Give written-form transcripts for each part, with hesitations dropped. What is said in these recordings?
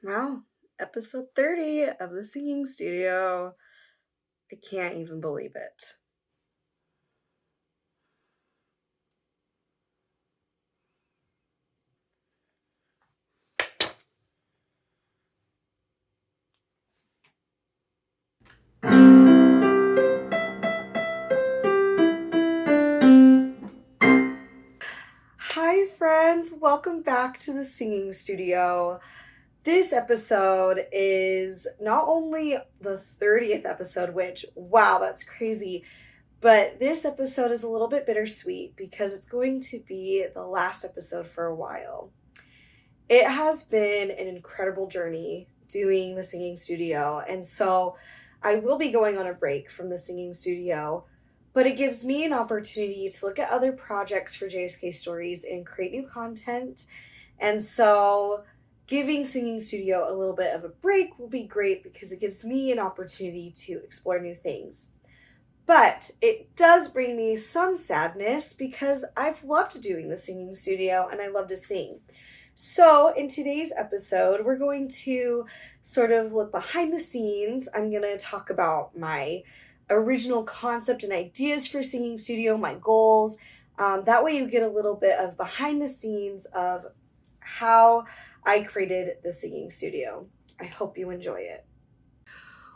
Wow, episode 30 of the singing studio. I can't even believe it. Hi, friends. Welcome back to the singing studio. This episode is not only the 30th episode, which, wow, that's crazy, but this episode is a little bit bittersweet because it's going to be the last episode for a while. It has been an incredible journey doing the singing studio, and so I will be going on a break from the singing studio, but it gives me an opportunity to look at other projects for JSK Stories and create new content. And so giving Singing Studio a little bit of a break will be great because it gives me an opportunity to explore new things. But it does bring me some sadness because I've loved doing the singing studio and I love to sing. So, in today's episode, we're going to sort of look behind the scenes. I'm going to talk about my original concept and ideas for Singing Studio, my goals. That way, you get a little bit of behind the scenes of how I created the Singing Studio. I hope you enjoy it.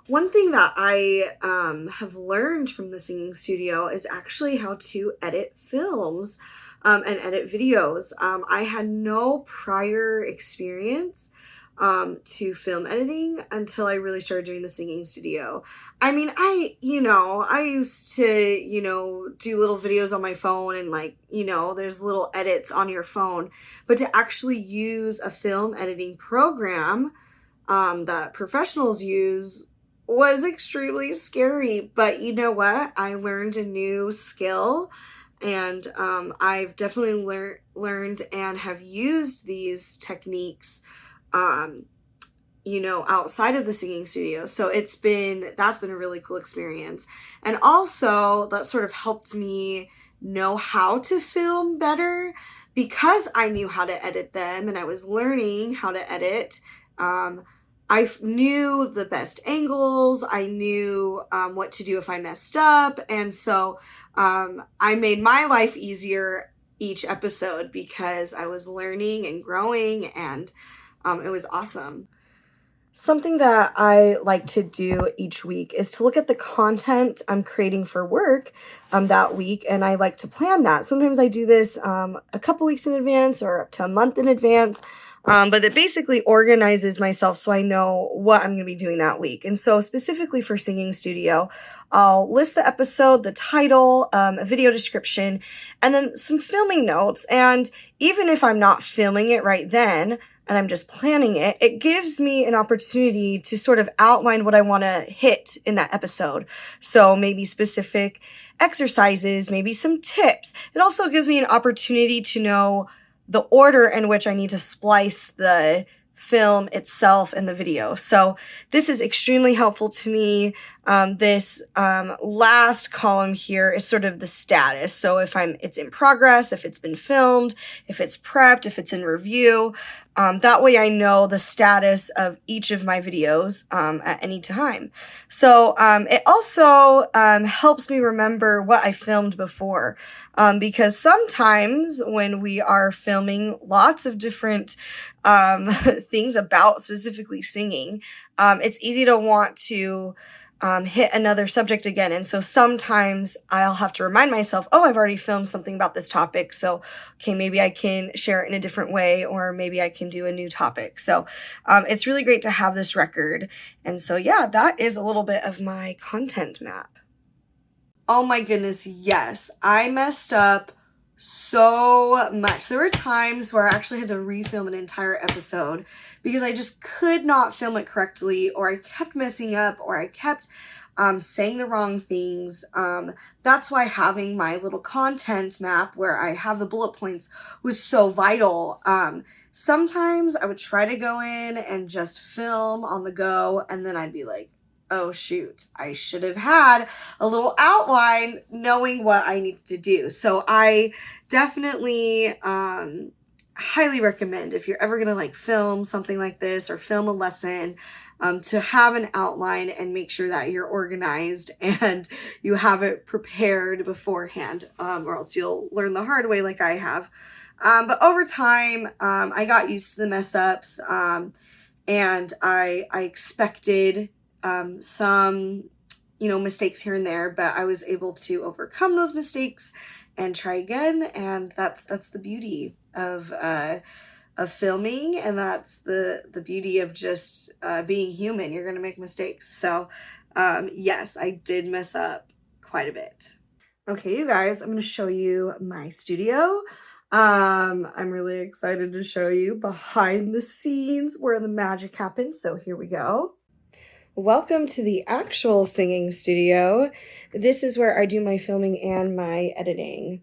One thing that I have learned from the Singing Studio is actually how to edit films. And edit videos. I had no prior experience to film editing until I really started doing the singing studio. I mean, I used to, do little videos on my phone and there's little edits on your phone, but to actually use a film editing program that professionals use was extremely scary. But you know what? I learned a new skill. And I've definitely learned and have used these techniques, outside of the singing studio. So that's been a really cool experience. And also that sort of helped me know how to film better because I knew how to edit them and I was learning how to edit. I knew the best angles. I knew what to do if I messed up. And so I made my life easier each episode because I was learning and growing, and it was awesome. Something that I like to do each week is to look at the content I'm creating for work that week, and I like to plan that. Sometimes I do this a couple weeks in advance or up to a month in advance. But it basically organizes myself so I know what I'm going to be doing that week. And so specifically for Singing Studio, I'll list the episode, the title, a video description, and then some filming notes. And even if I'm not filming it right then, and I'm just planning it, it gives me an opportunity to sort of outline what I want to hit in that episode. So maybe specific exercises, maybe some tips. It also gives me an opportunity to know the order in which I need to splice the film itself and the video. So this is extremely helpful to me. This last column here is sort of the status. So if it's in progress, if it's been filmed, if it's prepped, if it's in review, that way I know the status of each of my videos at any time. So it also helps me remember what I filmed before, because sometimes when we are filming lots of different things about specifically singing, it's easy to want to hit another subject again. And so sometimes I'll have to remind myself, oh, I've already filmed something about this topic. So, okay, maybe I can share it in a different way, or maybe I can do a new topic. So it's really great to have this record. And so, yeah, that is a little bit of my content map. Oh my goodness, yes. I messed up so much. There were times where I actually had to refilm an entire episode because I just could not film it correctly, or I kept messing up, or I kept saying the wrong things. That's why having my little content map where I have the bullet points was so vital. Sometimes I would try to go in and just film on the go, and then I'd be like, oh shoot, I should have had a little outline knowing what I needed to do. So I definitely highly recommend, if you're ever going to like film something like this or film a lesson, to have an outline and make sure that you're organized and you have it prepared beforehand, or else you'll learn the hard way like I have. But over time, I got used to the mess ups, and I expected some, mistakes here and there, but I was able to overcome those mistakes and try again. And that's the beauty of filming, and that's the beauty of just being human. You're gonna make mistakes. So yes, I did mess up quite a bit. Okay, you guys, I'm gonna show you my studio. I'm really excited to show you behind the scenes where the magic happens. So here we go. Welcome to the actual singing studio. This is where I do my filming and my editing.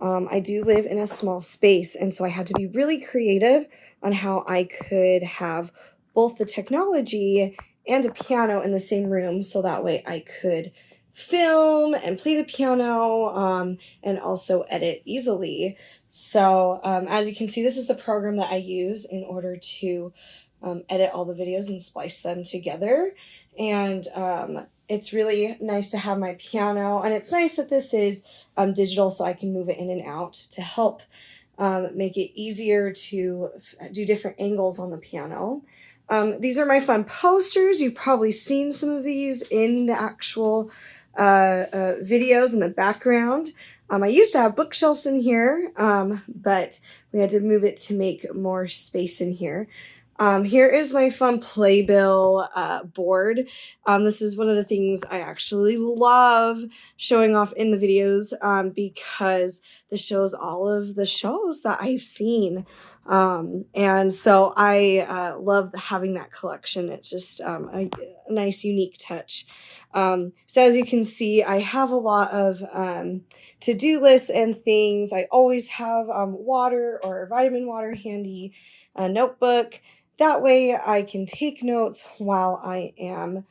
I do live in a small space, and so I had to be really creative on how I could have both the technology and a piano in the same room, so that way I could film and play the piano, and also edit easily. So as you can see, this is the program that I use in order to edit all the videos and splice them together. And it's really nice to have my piano, and it's nice that this is digital, so I can move it in and out to help make it easier to do different angles on the piano. These are my fun posters. You've probably seen some of these in the actual videos in the background. I used to have bookshelves in here, but we had to move it to make more space in here. Here is my fun playbill board. This is one of the things I actually love showing off in the videos, because this shows all of the shows that I've seen. And so I love having that collection. It's just a nice, unique touch. So as you can see, I have a lot of to-do lists and things. I always have water or vitamin water handy, a notebook. That way I can take notes while I am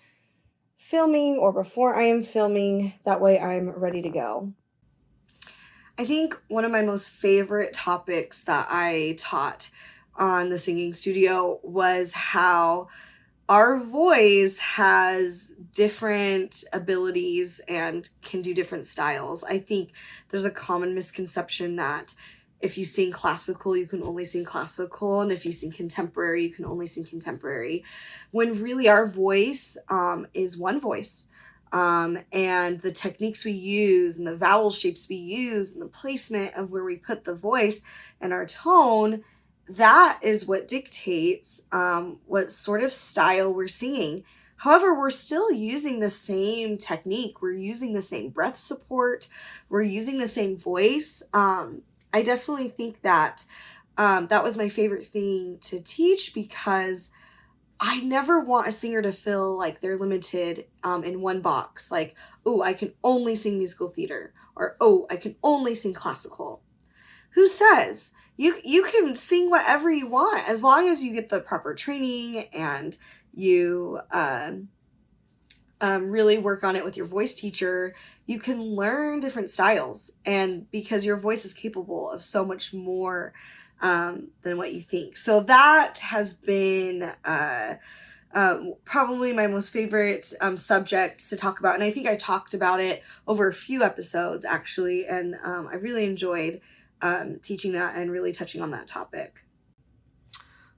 filming or before I am filming. That way I'm ready to go. I think one of my most favorite topics that I taught on the singing studio was how our voice has different abilities and can do different styles. I think there's a common misconception that if you sing classical, you can only sing classical, and if you sing contemporary, you can only sing contemporary, when really our voice is one voice. And the techniques we use and the vowel shapes we use and the placement of where we put the voice and our tone, that is what dictates what sort of style we're singing. However, we're still using the same technique. We're using the same breath support. We're using the same voice. I definitely think that that was my favorite thing to teach, because I never want a singer to feel like they're limited in one box. Like, oh, I can only sing musical theater, or oh, I can only sing classical. Who says? You can sing whatever you want, as long as you get the proper training and you really work on it with your voice teacher. You can learn different styles, and because your voice is capable of so much more than what you think. So that has been probably my most favorite subject to talk about, and I think I talked about it over a few episodes actually, and I really enjoyed teaching that and really touching on that topic.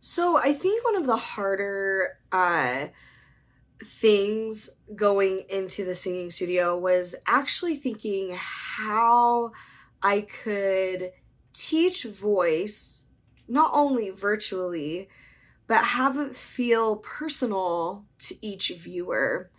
So I think one of the harder things going into the singing studio was actually thinking how I could teach voice, not only virtually, but have it feel personal to each viewer.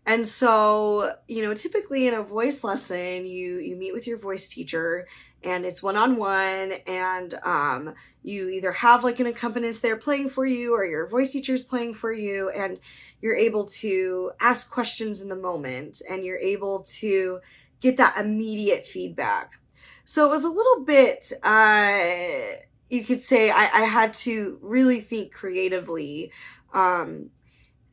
And so, typically in a voice lesson, you meet with your voice teacher, and it's one-on-one, and you either have like an accompanist there playing for you, or your voice teacher's playing for you, and you're able to ask questions in the moment, and you're able to get that immediate feedback. So it was a little bit, you could say I had to really think creatively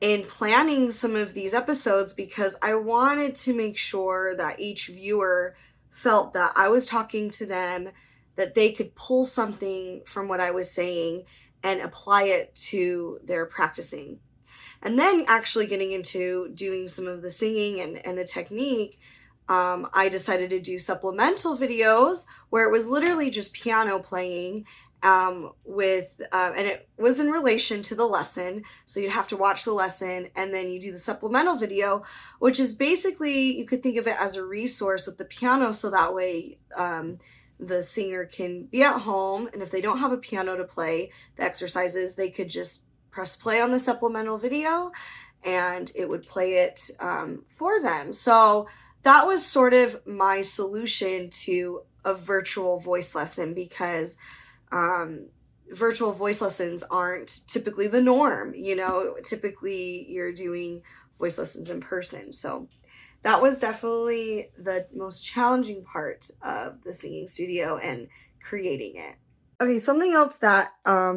in planning some of these episodes, because I wanted to make sure that each viewer felt that I was talking to them, that they could pull something from what I was saying and apply it to their practicing. And then actually getting into doing some of the singing and the technique, I decided to do supplemental videos where it was literally just piano playing, and it was in relation to the lesson. So you'd have to watch the lesson and then you do the supplemental video, which is basically, you could think of it as a resource with the piano. So that way, the singer can be at home, and if they don't have a piano to play the exercises, they could just press play on the supplemental video and it would play it for them. So that was sort of my solution to a virtual voice lesson, because virtual voice lessons aren't typically the norm. Typically you're doing voice lessons in person. So that was definitely the most challenging part of the singing studio and creating it. Okay, something else that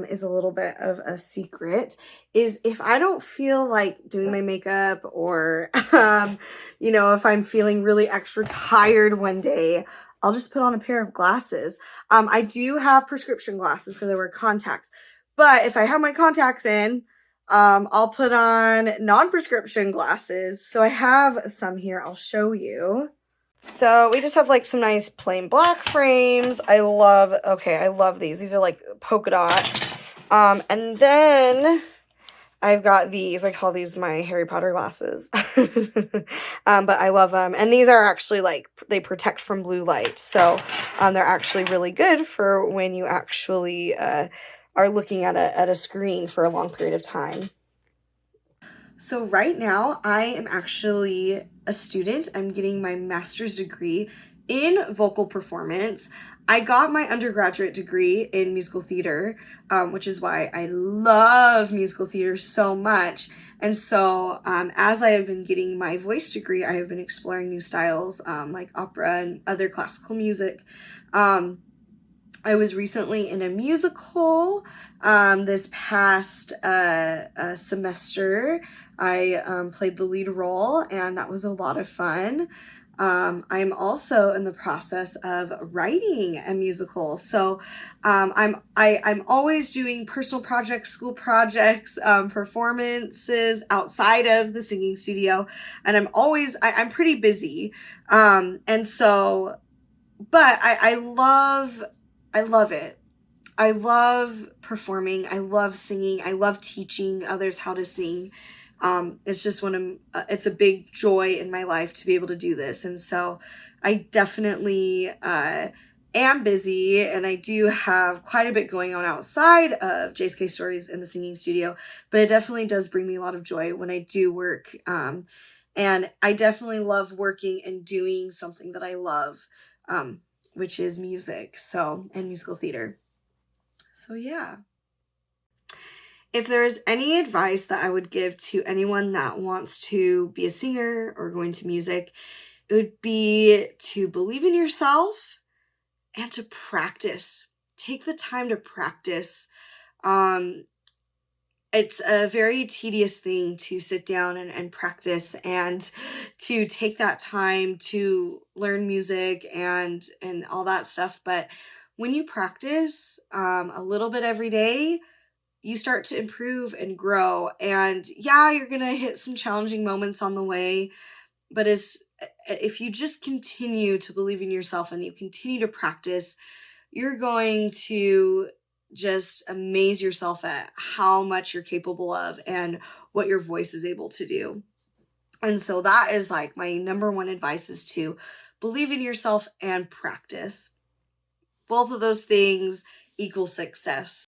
is a little bit of a secret is if I don't feel like doing my makeup, or, if I'm feeling really extra tired one day, I'll just put on a pair of glasses. I do have prescription glasses because I wear contacts, but if I have my contacts in, I'll put on non-prescription glasses. So I have some here. I'll show you. So we just have like some nice plain black frames. I love these. These are like polka dot. And then I've got these. I call these my Harry Potter glasses. But I love them. And these are actually like, they protect from blue light. So they're actually really good for when you actually are looking at a screen for a long period of time. So right now I am actually a student. I'm getting my master's degree in vocal performance. I got my undergraduate degree in musical theater, which is why I love musical theater so much. And so as I have been getting my voice degree, I have been exploring new styles like opera and other classical music. I was recently in a musical this past semester. I played the lead role, and that was a lot of fun. I'm also in the process of writing a musical. So I'm always doing personal projects, school projects, performances outside of the singing studio, and I'm pretty busy. And so, but I love it. I love performing. I love singing. I love teaching others how to sing. It's just it's a big joy in my life to be able to do this. And so I definitely am busy, and I do have quite a bit going on outside of JSK Stories in the singing studio, but it definitely does bring me a lot of joy when I do work. And I definitely love working and doing something that I love, which is music, and musical theater. So yeah. If there's any advice that I would give to anyone that wants to be a singer or go into music, it would be to believe in yourself and to practice. Take the time to practice. It's a very tedious thing to sit down and practice, and to take that time to learn music and all that stuff. But when you practice a little bit every day, you start to improve and grow. And yeah, you're going to hit some challenging moments on the way, but if you just continue to believe in yourself and you continue to practice, you're going to just amaze yourself at how much you're capable of and what your voice is able to do. And so that is like my number one advice, is to believe in yourself and practice. Both of those things equal success.